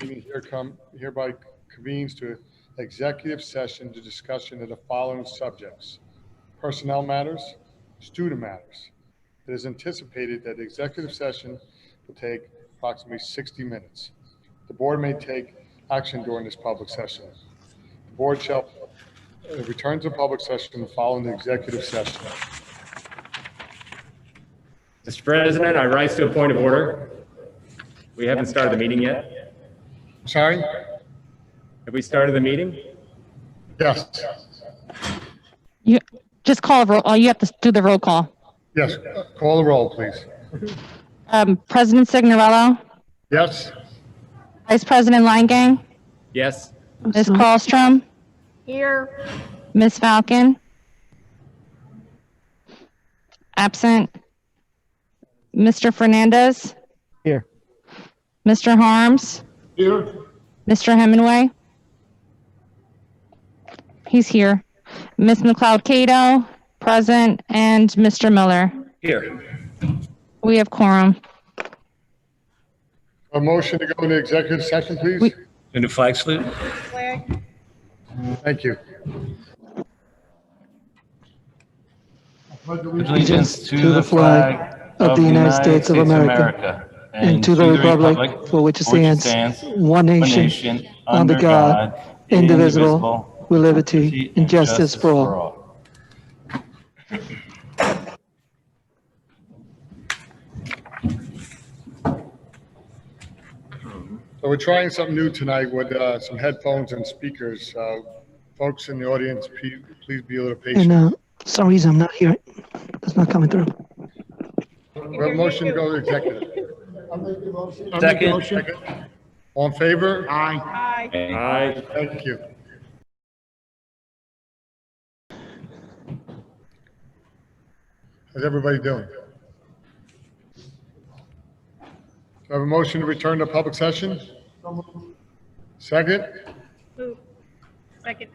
Meeting hereby convenes to executive session to discussion of the following subjects: personnel matters, student matters. It is anticipated that the executive session will take approximately 60 minutes. The board may take action during this public session. The board shall return to public session following the executive session. Mr. President, I rise to a point of order. We haven't started the meeting yet. Sorry? Have we started the meeting? Yes. You just call a roll. You have to do the roll call. Yes. Call the roll, please. President Signorello, Yes? Vice President Langang, Yes. Ms. Carlstrom, Here. Ms. Falcon, absent. Mr. Fernandez. Here. Mr. Harms. Here. Mr. Hemingway. He's here. Ms. McLeod-Cato, present, and Mr. Miller. Here. We have quorum. A motion to go into executive session, please? Into flag salute. Flag. Thank you. Allegiance to the flag of the United States of America and to the republic for which it stands, one nation, under God, indivisible, with liberty and justice for all. So we're trying something new tonight with some headphones and speakers. Folks in the audience, please be a little patient. And for some reason, I'm not hearing. It's not coming through. We have a motion to go to executive. Second. All in favor? Aye. Aye. Aye. Thank you. How's everybody doing? Do I have a motion to return to public session? Second? Move. Second.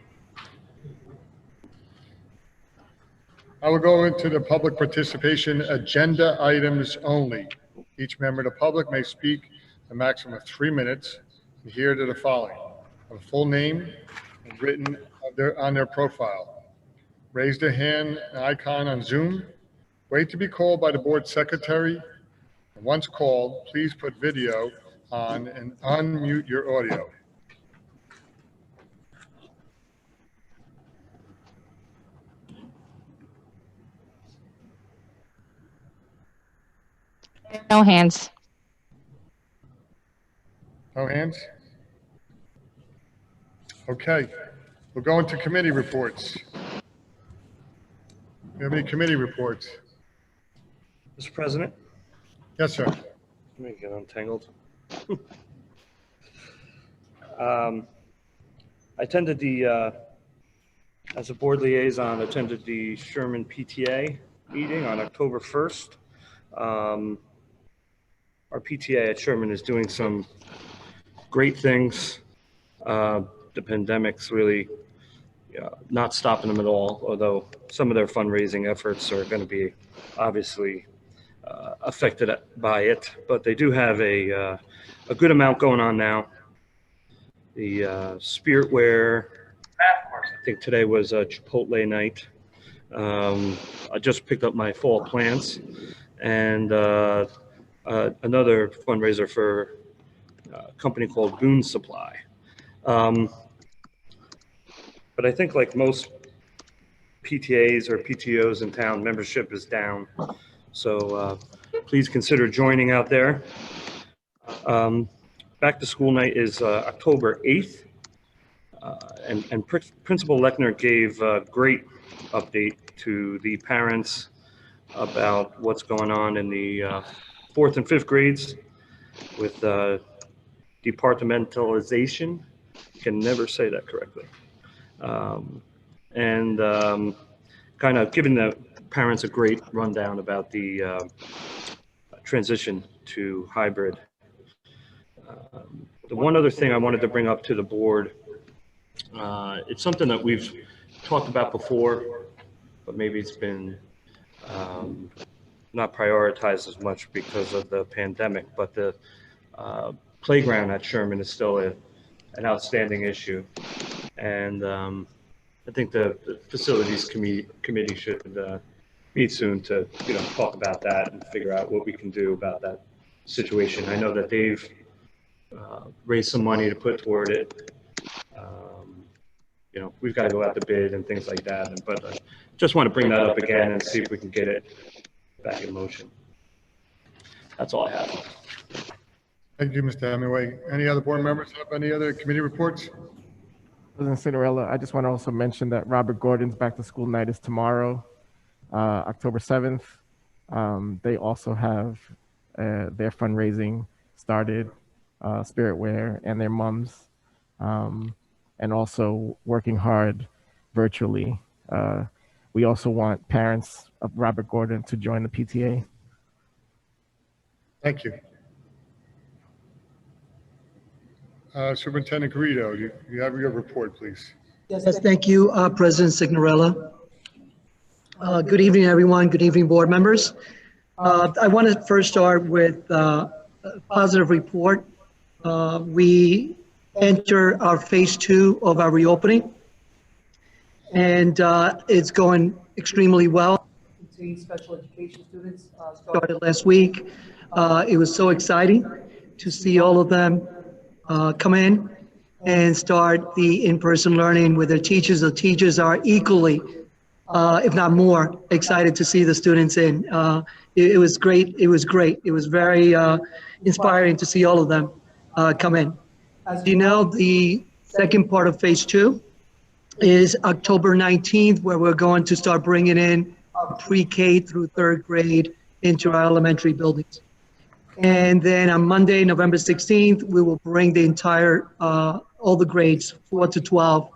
I will go into the public participation agenda items only. Each member of the public may speak a maximum of 3 minutes. Adhere to the following: a full name and written on their profile. Raise the hand icon on Zoom. Wait to be called by the board secretary. And once called, please put video on and unmute your audio. No hands. No hands? Okay, we'll go into committee reports. You have any committee reports? Mr. President, Yes, sir. let me get untangled. I attended as a board liaison, attended the Sherman PTA meeting on October 1st. Our PTA at Sherman is doing some great things. The pandemic's really not stopping them at all, although some of their fundraising efforts are going to be obviously affected by it. But they do have a good amount going on now. The Spirit Wear, I think today was a Chipotle night. I just picked up my fall plants, and another fundraiser for a company called Boone Supply. But I think like most PTAs or PTOs in town, membership is down. So please consider joining out there. Back to school night is October 8th. And Principal Lechner gave a great update to the parents about what's going on in the 4th and 5th grades with departmentalization. Can never say that correctly. Kind of giving the parents a great rundown about the transition to hybrid. The one other thing I wanted to bring up to the board, it's something that we've talked about before, but maybe it's been not prioritized as much because of the pandemic, but the playground at Sherman is still an outstanding issue. And I think the facilities committee should meet soon to, talk about that and figure out what we can do about that situation. I know that they've raised some money to put toward it. We've got to go out to bid and things like that. But just want to bring that up again and see if we can get it back in motion. That's all I have. Thank you, Mr. Hemingway. Any other board members have any other committee reports? President Cinderella, I just want to also mention that Robert Gordon's back to school night is tomorrow, October 7th. They also have their fundraising started, Spirit Wear and their mums, and also working hard virtually. We also want parents of Robert Gordon to join the PTA. Thank you. Superintendent Garrido, you have your report, please. Yes, thank you, President Signorella. Good evening, everyone. Good evening, board members. I want to first start with a positive report. We enter our phase 2 of our reopening, and it's going extremely well. Special education students started last week. It was so exciting to see all of them come in and start the in-person learning with their teachers. The teachers are equally, if not more, excited to see the students in. It was great. It was great. It was very inspiring to see all of them come in. As you know, the second part of phase 2 is October 19th, where we're going to start bringing in pre-K through 3rd grade into our elementary buildings. And then on Monday, November 16th, we will bring the entire, all the grades 4 to 12.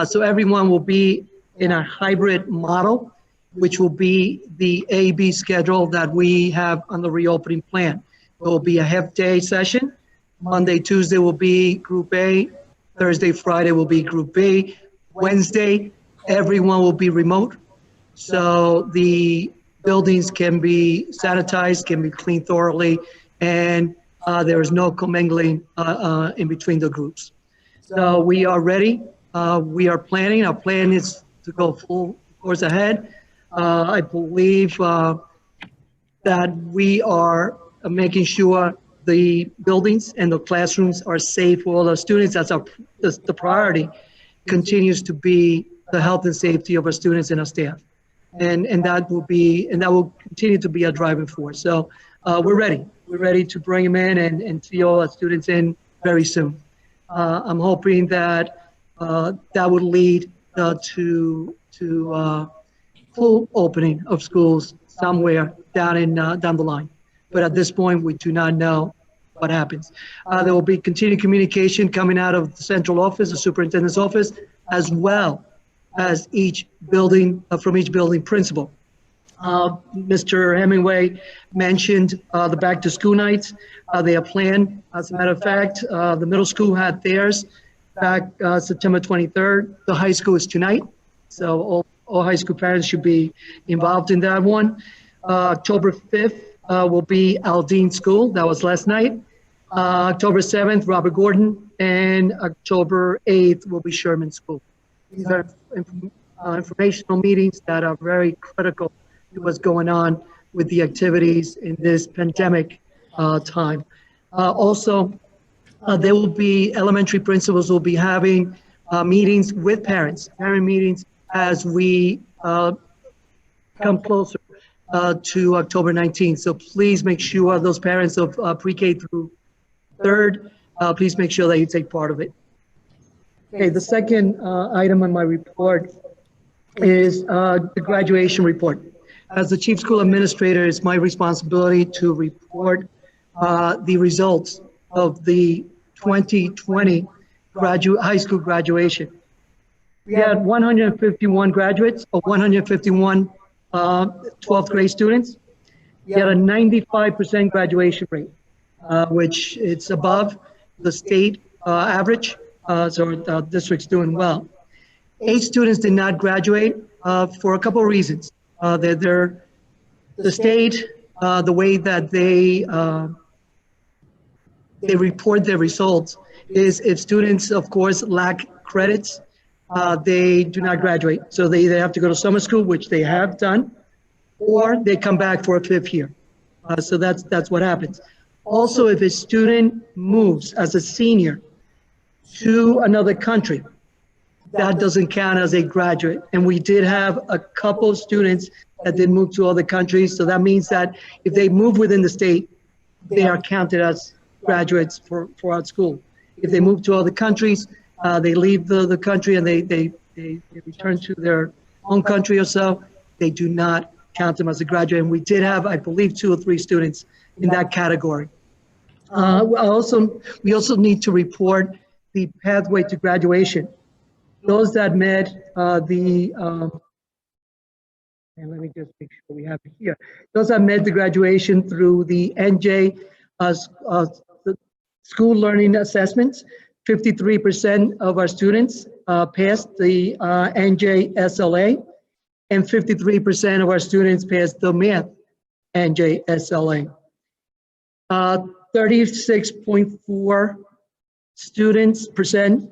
So everyone will be in a hybrid model, which will be the A-B schedule that we have on the reopening plan. It will be a half-day session. Monday, Tuesday will be Group A. Thursday, Friday will be Group B. Wednesday, everyone will be remote. So the buildings can be sanitized, can be cleaned thoroughly, and there is no commingling in between the groups. So we are ready. We are planning. Our plan is to go full course ahead. I believe that we are making sure the buildings and the classrooms are safe for all our students. That's the priority continues to be the health and safety of our students and our staff. And that will continue to be a driving force. So we're ready. We're ready to bring them in and see all our students in very soon. I'm hoping that that would lead to full opening of schools somewhere down the line. But at this point, we do not know what happens. There will be continued communication coming out of the central office, the superintendent's office, as well as each building, from each building principal. Mr. Hemingway mentioned the back to school nights. They are planned. As a matter of fact, the middle school had theirs back September 23rd. The high school is tonight. So all high school parents should be involved in that one. October 5th will be Aldine School. That was last night. October 7th, Robert Gordon. And October 8th will be Sherman School. These are informational meetings that are very critical to what's going on with the activities in this pandemic time. Also, there will be elementary principals will be having meetings with parent meetings as we come closer to October 19th. So please make sure those parents of pre-K through 3rd, please make sure that you take part of it. Okay, the second item on my report is the graduation report. As the chief school administrator, it's my responsibility to report the results of the 2020 high school graduation. We had 151 graduates, or 151 12th grade students. We had a 95% graduation rate, which it's above the state average. So our district's doing well. 8 students did not graduate for a couple of reasons. The state, the way that they they report their results is if students, of course, lack credits, they do not graduate. So they either have to go to summer school, which they have done, or they come back for a 5th year. So that's what happens. Also, if a student moves as a senior to another country, that doesn't count as a graduate. And we did have a couple of students that did move to other countries. So that means that if they move within the state, they are counted as graduates for our school. If they move to other countries, they leave the country and they return to their home country or so, they do not count them as a graduate. And we did have, I believe, 2 or 3 students in that category. We also need to report the pathway to graduation. Those that met and let me just make sure we have it here. Those that met the graduation through the NJ the school learning assessments, 53% of our students passed the NJ SLA, and 53% of our students passed the math NJ SLA. 36.4%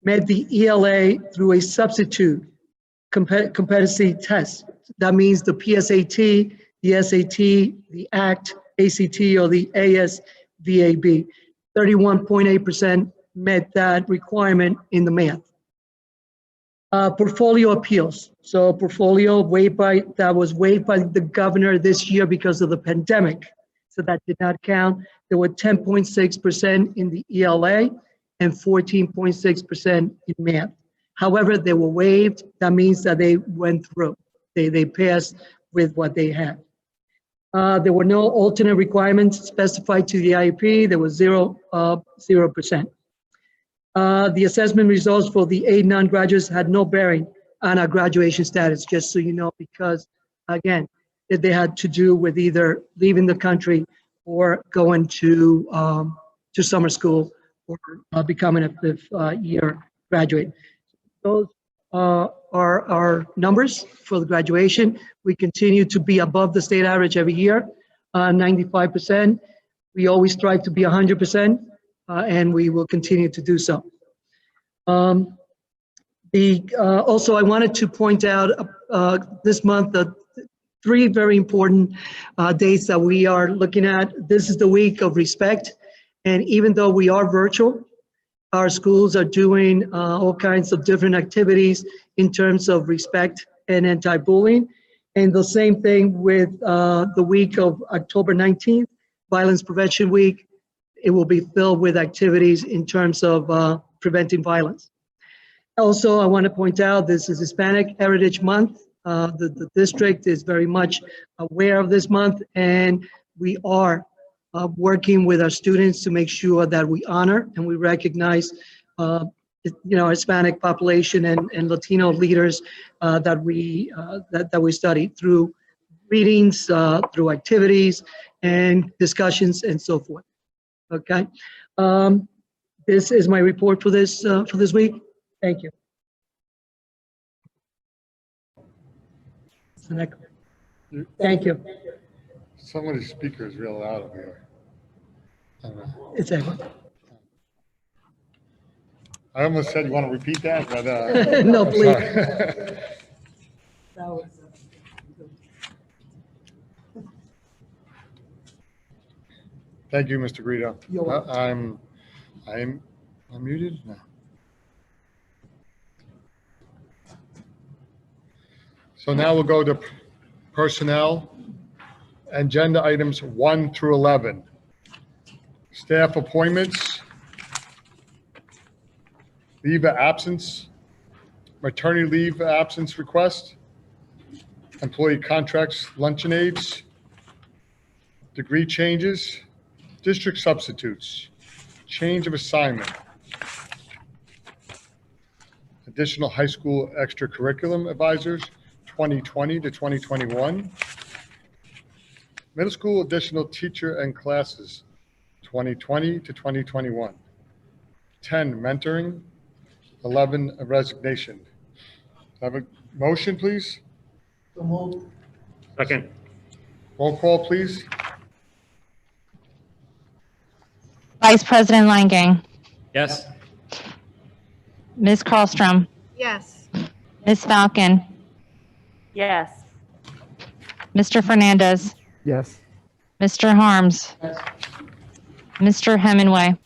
met the ELA through a substitute competency test. That means the PSAT, the SAT, the ACT, or the ASVAB. 31.8% met that requirement in the math. Portfolio appeals. So portfolio that was waived by the governor this year because of the pandemic. So that did not count. There were 10.6% in the ELA and 14.6% in math. However, they were waived. That means that they went through. They passed with what they had. There were no alternate requirements specified to the IEP. There was 0%. The assessment results for the 8 non-graduates had no bearing on our graduation status, just so you know, because again, they had to do with either leaving the country or going to summer school or becoming a 5th year graduate. Those are our numbers for the graduation. We continue to be above the state average every year, 95%. We always strive to be 100%, and we will continue to do so. Also, I wanted to point out this month the 3 very important dates that we are looking at. This is the week of respect, and even though we are virtual, our schools are doing all kinds of different activities in terms of respect and anti-bullying. And the same thing with the week of October 19th, Violence Prevention Week. It will be filled with activities in terms of preventing violence. Also, I want to point out this is Hispanic Heritage Month. The district is very much aware of this month, and we are working with our students to make sure that we honor and we recognize Hispanic population and Latino leaders that we study through readings, through activities and discussions and so forth. Okay, this is my report for this week. Thank you. Thank you. Some of the speakers real loud over here. I don't know. It's Edwin. I almost said you want to repeat that, but No, I'm please. sorry. Thank you, Mr. Guido. You're welcome. I'm muted now. So now we'll go to personnel, agenda items 1 through 11. Staff appointments, leave of absence, maternity leave absence request, employee contracts, luncheon aids, degree changes, district substitutes, change of assignment, additional high school extracurriculum advisors, 2020 to 2021, middle school additional teacher and classes, 2020 to 2021, 10 mentoring, 11 resignation. Have a motion, please? Second. Roll call, please. Vice President Langang, Yes. Ms. Carlstrom, Yes. Ms. Falcon, Yes. Mr. Fernandez, Yes. Mr. Harms, Mr. Hemingway,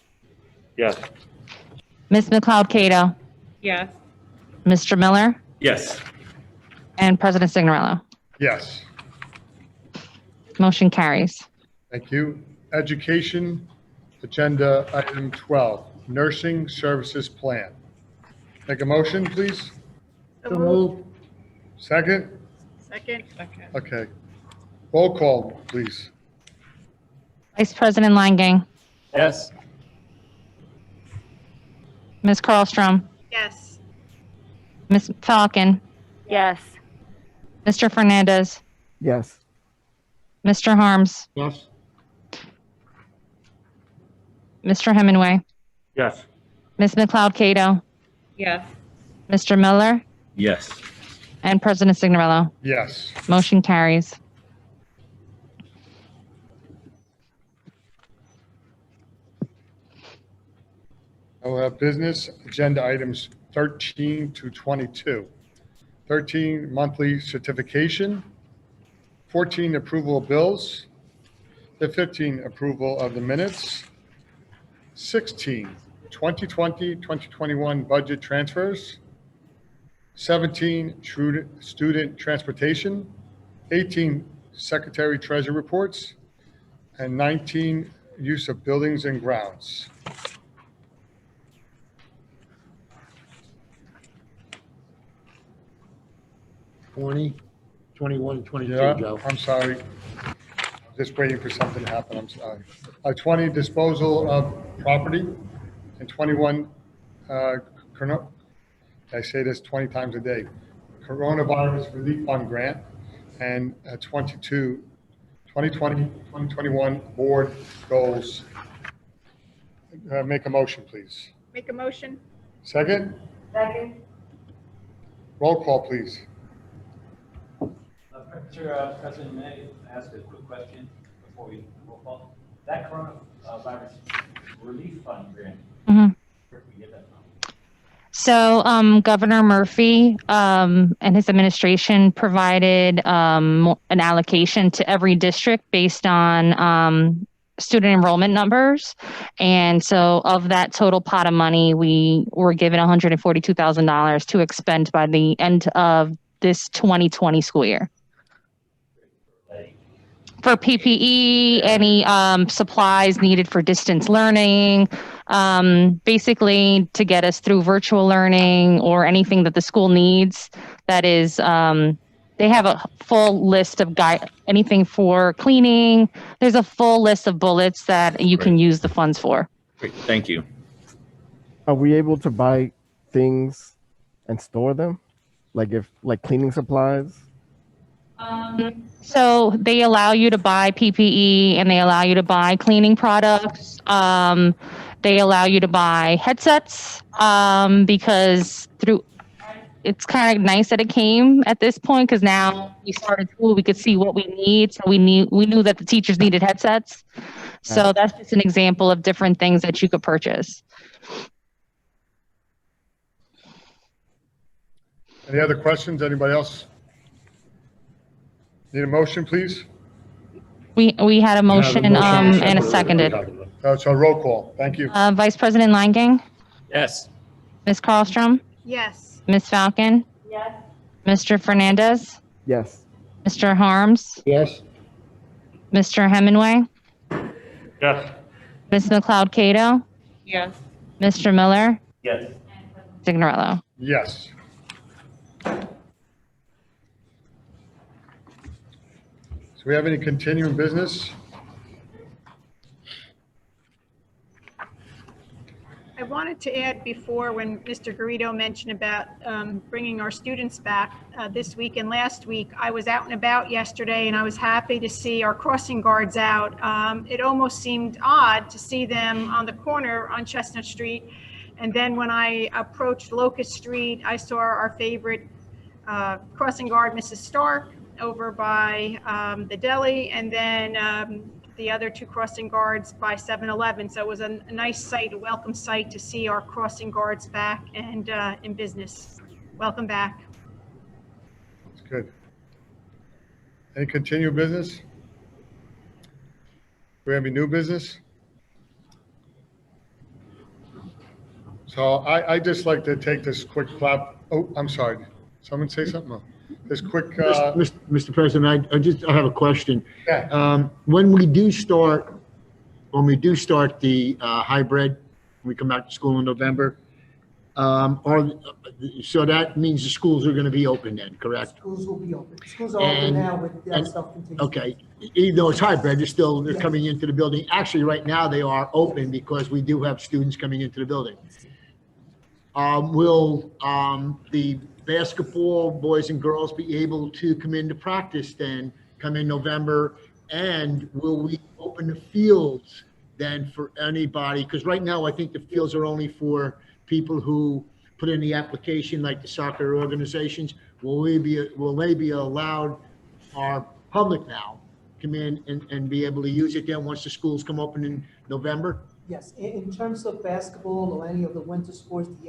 Yes. Ms. McLeod Cato, Yes. Mr. Miller, Yes. and President Signorello. Yes. Motion carries. Thank you. Education, agenda item 12, nursing services plan. Make a motion, please. So moved. Second? Second. Okay. Roll call, please. Vice President Langang, Yes. Ms. Carlstrom, Yes. Ms. Falcon, Yes. Mr. Fernandez, Yes. Mr. Harms, Yes. Mr. Hemingway, Yes. Ms. McLeod Cato, Yes. Mr. Miller, Yes. and President Signorello. Yes. Motion carries. I will have business agenda items 13 to 22. 13, monthly certification. 14, approval of bills. The 15, approval of the minutes. 16, 2020-2021 budget transfers. 17, student transportation. 18, secretary treasurer reports. And 19, use of buildings and grounds. Twenty, 21, 22, Yeah, Joe. I'm sorry. Just waiting for something to happen, I'm sorry. 20, disposal of property, and 21, I say this 20 times a day, coronavirus relief fund grant, and 22, 2020, 2021 board goals. Make a motion, please. Make a motion. Second? Second. Roll call, please. Mr. President, may I ask a quick question before we roll call? That coronavirus relief fund grant, Mhm. where did we get that from? So Governor Murphy and his administration provided an allocation to every district based on student enrollment numbers. And so of that total pot of money, we were given $142,000 to expend by the end of this 2020 school year. For PPE, any supplies needed for distance learning, basically to get us through virtual learning or anything that the school needs. That is, they have a full list of anything for cleaning. There's a full list of bullets that you can use the funds for. Great. Thank you. Are we able to buy things and store them? Like cleaning supplies? So they allow you to buy PPE and they allow you to buy cleaning products. They allow you to buy headsets because it's kind of nice that it came at this point because now we started school, we could see what we need. So we knew that the teachers needed headsets. So that's just an example of different things that you could purchase. Any other questions? Anybody else? Need a motion, please? We had a motion and a seconded. So roll call. Thank you. Vice President Langang, Yes. Ms. Carlstrom, Yes. Ms. Falcon, Yes. Mr. Fernandez, Yes. Mr. Harms, Yes. Mr. Hemingway, Yes. Ms. McLeod Cato, Yes. Mr. Miller, Yes. Signorello. Yes. Do we have any continuing business? I wanted to add before when Mr. Garrido mentioned about bringing our students back this week and last week, I was out and about yesterday and I was happy to see our crossing guards out. It almost seemed odd to see them on the corner on Chestnut Street. And then when I approached Locust Street, I saw our favorite crossing guard, Mrs. Stark, over by the deli. And then the other two crossing guards by 7-Eleven. So it was a nice sight, a welcome sight to see our crossing guards back and in business. Welcome back. That's good. Any continued business? Do we have any new business? So I just like to take this quick clap. Oh, I'm sorry. Someone say something? No. This quick. Mr. President, I have a question. Yeah. When we do start the hybrid, we come back to school in November, so that means the schools are going to be open then, correct? Schools will be open. Schools are open now, but that stuff continues. Okay, even though it's hybrid, they're coming into the building. Actually, right now they are open because we do have students coming into the building. Will the basketball boys and girls be able to come into practice then, come in November? And will we open the fields then for anybody? Because right now I think the fields are only for people who put in the application, like the soccer organizations. Will they be allowed, our public now, come in and be able to use it then once the schools come open in November? Yes, in terms of basketball or any of the winter sports, the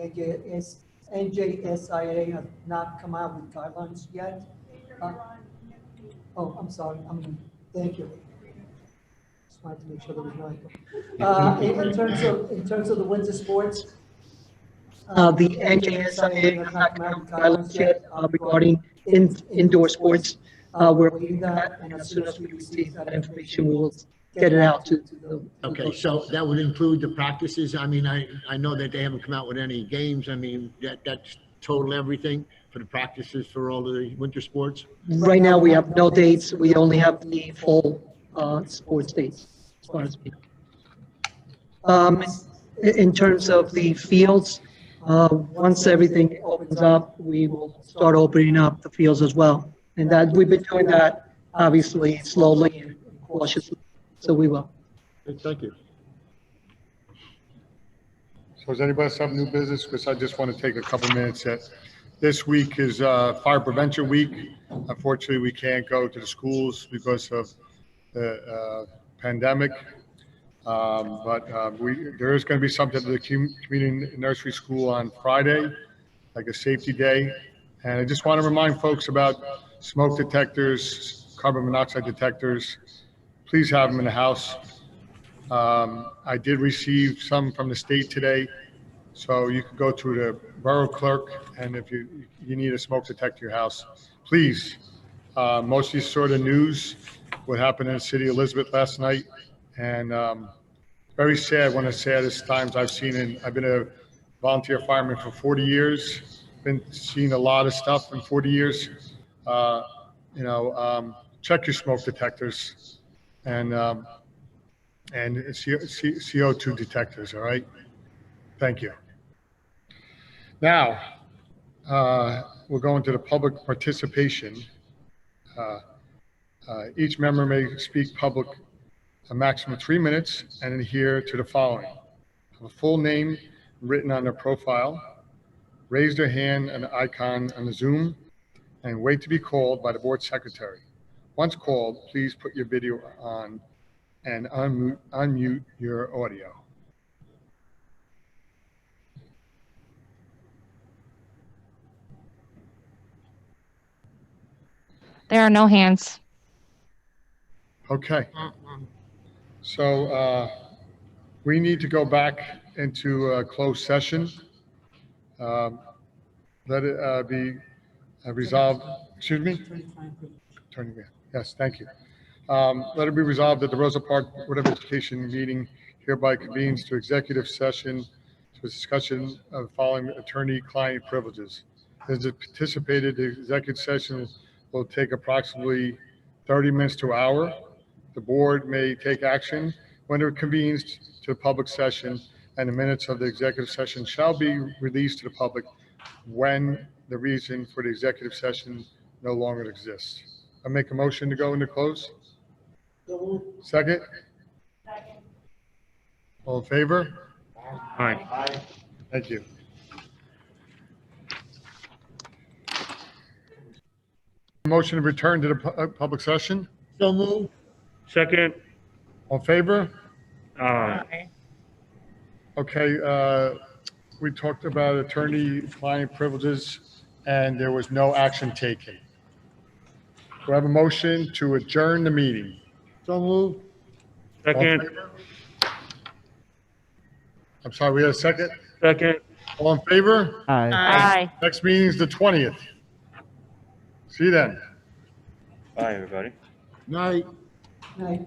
NJSIA has not come out with guidelines yet. Oh, I'm sorry. Thank you. Just wanted to make sure there was no echo. In terms of the winter sports, the NJSIA has not come out with guidelines yet regarding indoor sports. We're waiting that, and as soon as we receive that information, we will get it out to the. Okay, so that would include the practices. I mean, I know that they haven't come out with any games. I mean, that's total everything for the practices for all the winter sports. Right now, we have no dates. We only have the full sports dates, as far as we know. In terms of the fields, once everything opens up, we will start opening up the fields as well. And that we've been doing that, obviously, slowly and cautiously. So we will. Thank you. So does anybody else have new business? Because I just want to take a couple minutes. This week is Fire Prevention Week. Unfortunately, we can't go to the schools because of the pandemic. But there is going to be something to the community nursery school on Friday, like a safety day. And I just want to remind folks about smoke detectors, carbon monoxide detectors. Please have them in the house. I did receive some from the state today. So you can go to the borough clerk, and if you need a smoke detector in your house, please. Mostly sort of news, what happened in the city of Elizabeth last night. And very sad, one of the saddest times I've seen. I've been a volunteer fireman for 40 years. Been seeing a lot of stuff in 40 years. Check your smoke detectors and CO2 detectors, all right? Thank you. Now, we'll go into the public participation. Each member may speak public a maximum of 3 minutes and adhere to the following. Have a full name written on their profile, raise their hand and icon on the Zoom, and wait to be called by the board secretary. Once called, please put your video on and unmute your audio. There are no hands. Okay. So we need to go back into a closed session. Let it be resolved. Excuse me? Attorney, yes, thank you. Let it be resolved that the Rosa Park Board of Education meeting hereby convenes to executive session to a discussion of the following attorney-client privileges. As anticipated, the executive session will take approximately 30 minutes to an hour. The board may take action when it convenes to the public session, and the minutes of the executive session shall be released to the public when the reason for the executive session no longer exists. I make a motion to go into close. Second? All in favor? Aye. Thank you. Motion to return to the public session. So moved. Second. All in favor? Aye. Okay, we talked about attorney-client privileges, and there was no action taken. Do I have a motion to adjourn the meeting? So moved. All in Second, favor? I'm sorry, we had a second? second. All in favor? Aye. Aye. Next meeting is the 20th. See you then. Bye, everybody. Night. Right.